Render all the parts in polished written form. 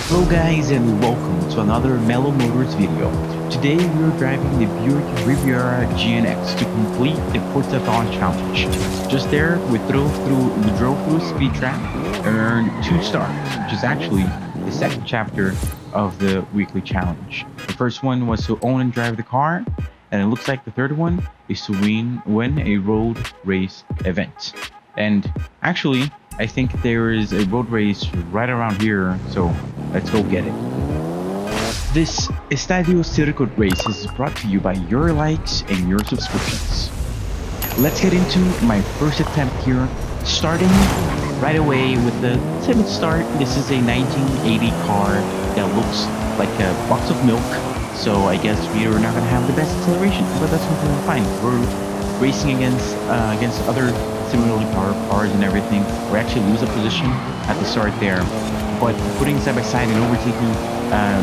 Hello guys and welcome to another Mellow Motors video. Today we are driving the Buick Riviera GNX to complete the Forzathon challenge. Just there we drove through a speed trap and earned 2 stars, which is actually the second chapter of the weekly challenge. The first one was to own and drive the car, and it looks like the third one is to win a road race event. And actually, I think there is a road race right around here, so let's go get it. This Estadio Circuit race is brought to you by your likes and your subscriptions. Let's get into my first attempt here, starting right away with the timid start. This is a 1980 car that looks like a box of milk, so I guess we are not going to have the best acceleration, but that's completely fine. We're racing against other similarly powered cars and everything. We actually lose a position at the start there, but putting side by side and overtaking,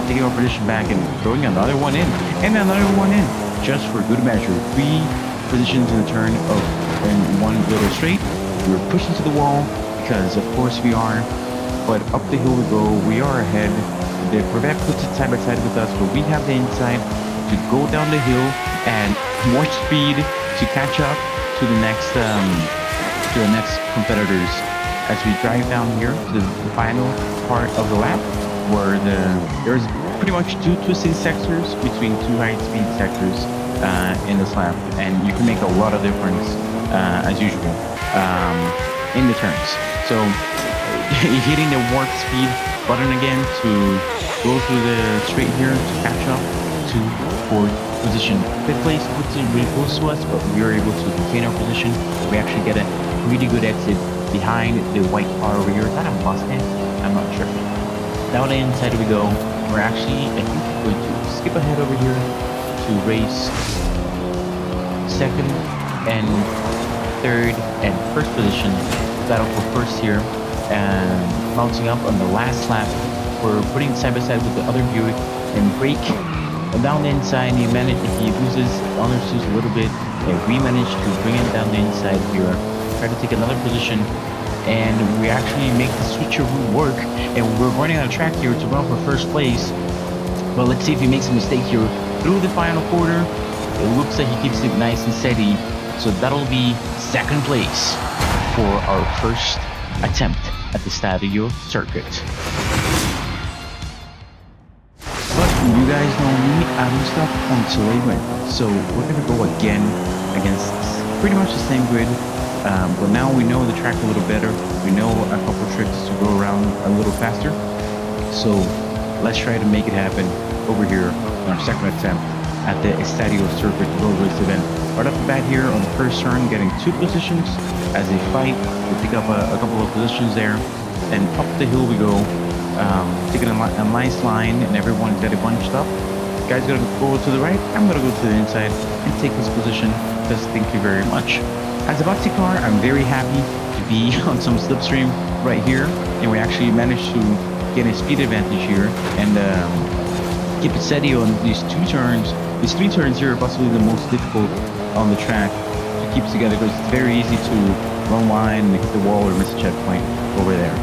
taking our position back and throwing another one in and another one in, just for good measure. 3 positions in the turn in one little straight. We were pushing to the wall because of course we are, but up the hill we go. We are ahead. The Corvette puts it side by side with us, but we have the inside to go down the hill and more speed to catch up to the next competitors as we drive down here to the final part of the lap, where there's pretty much 2 twisting sectors between 2 high-speed sectors in this lap, and you can make a lot of difference as usual in the turns. So hitting the warp speed button again to go through the straight here to catch up to 4th position. 5th place puts it really close to us, but we are able to maintain our position. We actually get a really good exit behind the white car over here. Is that a Mustang? I'm not sure. Down the inside we go. We're actually, I think, going to skip ahead over here to race 2nd and 3rd and 1st position. Battle for 1st here, and mounting up on the last lap. We're putting side by side with the other Buick and brake. Down the inside, he loses a little bit, and we managed to bring it down the inside here, try to take another position, and we actually make the switcheroo work, and we're running on a track here to run for 1st place. But let's see if he makes a mistake here through the final quarter. It looks like he keeps it nice and steady, so that'll be 2nd place for our first attempt at the Stadio circuit. But you guys know me, I'm stuck until I win. So we're gonna go again against pretty much the same grid, but now we know the track a little better. We know a couple tricks to go around a little faster. So let's try to make it happen over here on our 2nd attempt at the Estadio Circuit road race event. Right off the bat here on the 1st turn, getting 2 positions as a fight. We pick up a couple of positions there, and up the hill we go. Taking a nice line, and everyone's got it bunched up. Guy's gonna go to the right, I'm gonna go to the inside and take this position, because thank you very much. As a boxy car, I'm very happy to be on some slipstream right here, and we actually managed to get a speed advantage here and keep it steady on these 2 turns. These 3 turns here are possibly the most difficult on the track to keep together, because it's very easy to run wide and hit the wall or miss a checkpoint over there.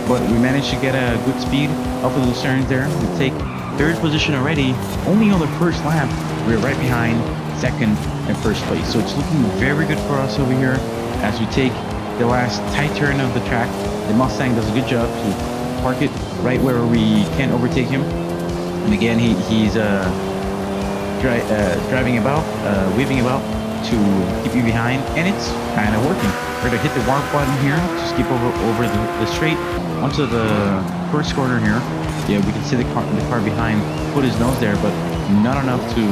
But we managed to get a good speed up of those turns there. We take 3rd position already, only on the 1st lap. We're right behind 2nd and 1st place. So it's looking very good for us over here as we take the last tight turn of the track. The Mustang does a good job to park it right where we can't overtake him. And again, he's driving about, weaving about to keep you behind, and it's kind of working. We're gonna hit the warp button here to skip over the straight onto the 1st corner here. Yeah, we can see the car behind put his nose there, but not enough to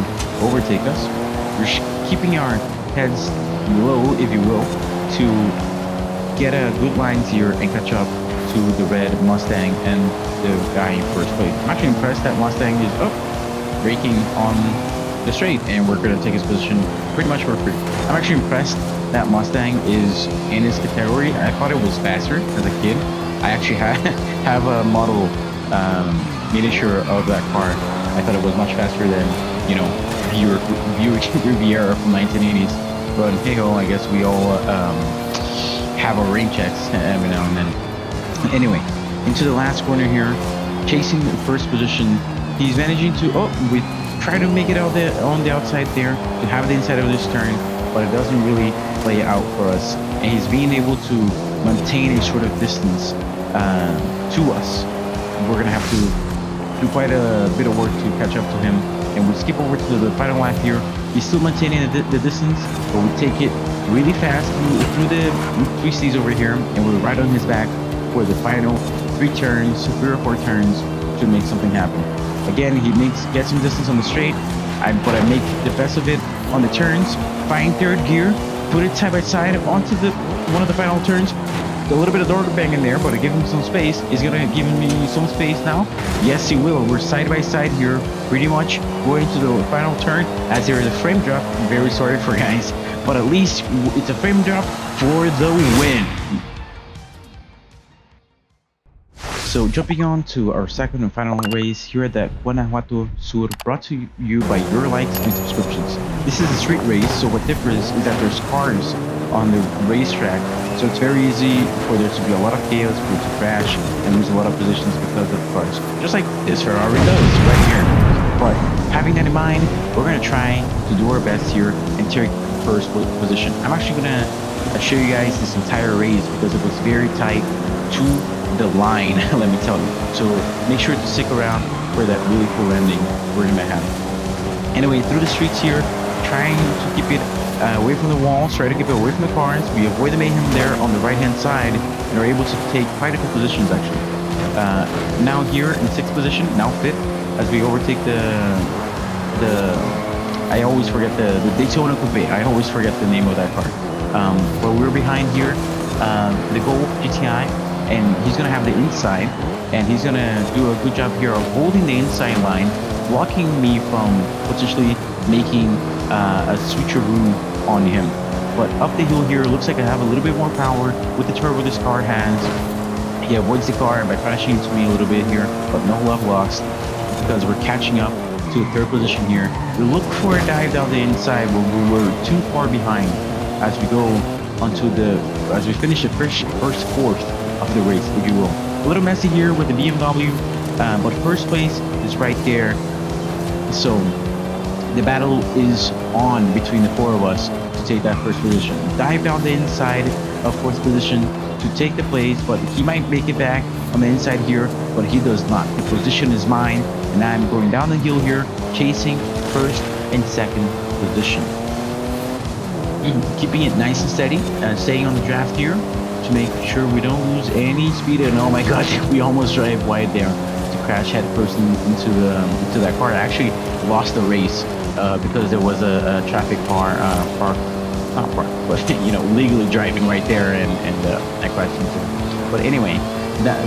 overtake us. We're keeping our heads low, if you will, to get a good lines here and catch up to the red Mustang and the guy in 1st place. I'm actually impressed that Mustang is braking on the straight, and we're gonna take his position pretty much for free. I'm actually impressed that Mustang is in his category. I thought it was faster as a kid. I actually have a model miniature of that car. I thought it was much faster than, you know, Buick Riviera from 1980s. But hey ho, I guess we all have our rain checks every now and then. Anyway, into the last corner here, chasing first position. He's managing to, we try to make it out there on the outside there to have the inside of this turn, but it doesn't really play out for us. And he's being able to maintain a sort of distance to us. We're gonna have to do quite a bit of work to catch up to him. And we skip over to the final lap here. He's still maintaining the distance, but we take it really fast through the 3Cs over here, and we're right on his back for the final 3 or 4 turns to make something happen. Again, he gets some distance on the straight, but I make the best of it on the turns. Find third gear, put it side by side onto one of the final turns. A little bit of door bang in there, but I give him some space. He's gonna give me some space now. Yes, he will. We're side by side here, pretty much going to the final turn. As there is a frame drop, I'm very sorry for guys, but at least it's a frame drop for the win. So jumping on to our second and final race here at the Guanajuato Sur, brought to you by your likes and subscriptions. This is a street race, so what differs is that there's cars on the racetrack, so it's very easy for there to be a lot of chaos, for it to crash and lose a lot of positions because of the cars, just like this Ferrari does right here. But having that in mind, we're going to try to do our best here and take first position. I'm actually going to show you guys this entire race because it was very tight to the line, let me tell you. So make sure to stick around for that really cool ending we're going to have. Anyway, through the streets here, trying to keep it away from the walls, try to keep it away from the cars. We avoid the mayhem there on the right hand side and are able to take quite a few positions actually. Now here in 6th position, now 5th, as we overtake I always forget the Daytona Coupe. I always forget the name of that car. But we're behind here, the Golf GTI, and he's gonna have the inside, and he's gonna do a good job here of holding the inside line, blocking me from potentially making a switcheroo on him. But up the hill here, looks like I have a little bit more power with the turbo this car has. He avoids the car by crashing into me a little bit here, but no love lost because we're catching up to the 3rd position here. We look for a dive down the inside, but we were too far behind as we go as we finish the first 4th of the race, if you will. A little messy here with the BMW, but first place is right there. So the battle is on between the 4 of us to take that first position. Dive down the inside of 4th position to take the place, but he might make it back on the inside here, but he does not. The position is mine, and I'm going down the hill here, chasing 1st and 2nd position. Keeping it nice and steady, staying on the draft here to make sure we don't lose any speed. And oh my god, we almost drive wide there to crash head first into that car. I actually lost the race because there was a traffic car not parked, but you know, legally driving right there, and I crashed into it. But anyway,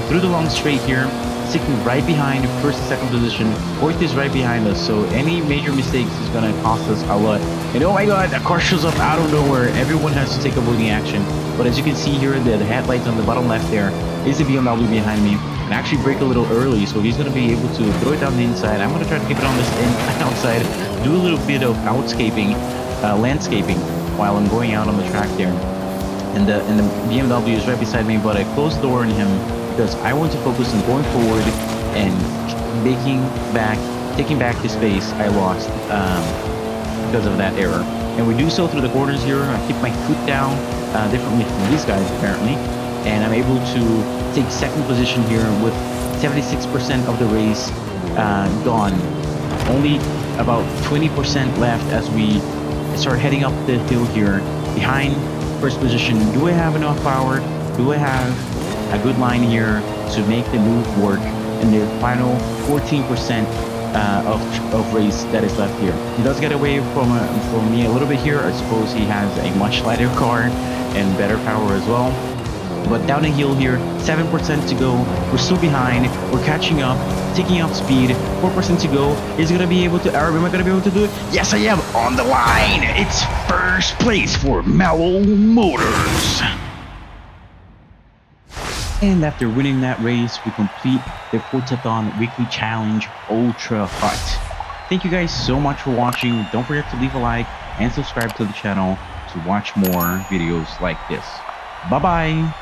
through the long straight here, sticking right behind 1st and 2nd position. 4th is right behind us, so any major mistakes is gonna cost us a lot. And oh my god, that car shows up out of nowhere. Everyone has to take avoiding action. But as you can see here, the headlights on the bottom left there is the BMW behind me, and actually brake a little early, so he's gonna be able to throw it down the inside. I'm gonna try to keep it on this outside, do a little bit of landscaping while I'm going out on the track there. And the BMW is right beside me, but I closed the door on him because I want to focus on going forward and taking back the space I lost because of that error. And we do so through the corners here. I keep my foot down differently from these guys apparently, and I'm able to take 2nd position here with 76% of the race gone. Only about 20% left as we start heading up the hill here behind 1st position. Do I have enough power? Do I have a good line here to make the move work in the final 14% of race that is left here? He does get away from me a little bit here. I suppose he has a much lighter car and better power as well. But down the hill here, 7% to go. We're still behind. We're catching up, taking up speed. 4% to go. Is gonna be able to? Am I gonna be able to do it? Yes, I am. On the line. It's 1st place for Mellow Motors. And after winning that race, we complete the Forzathon Weekly Challenge Ultra Hut. Thank you guys so much for watching. Don't forget to leave a like and subscribe to the channel to watch more videos like this. Bye bye.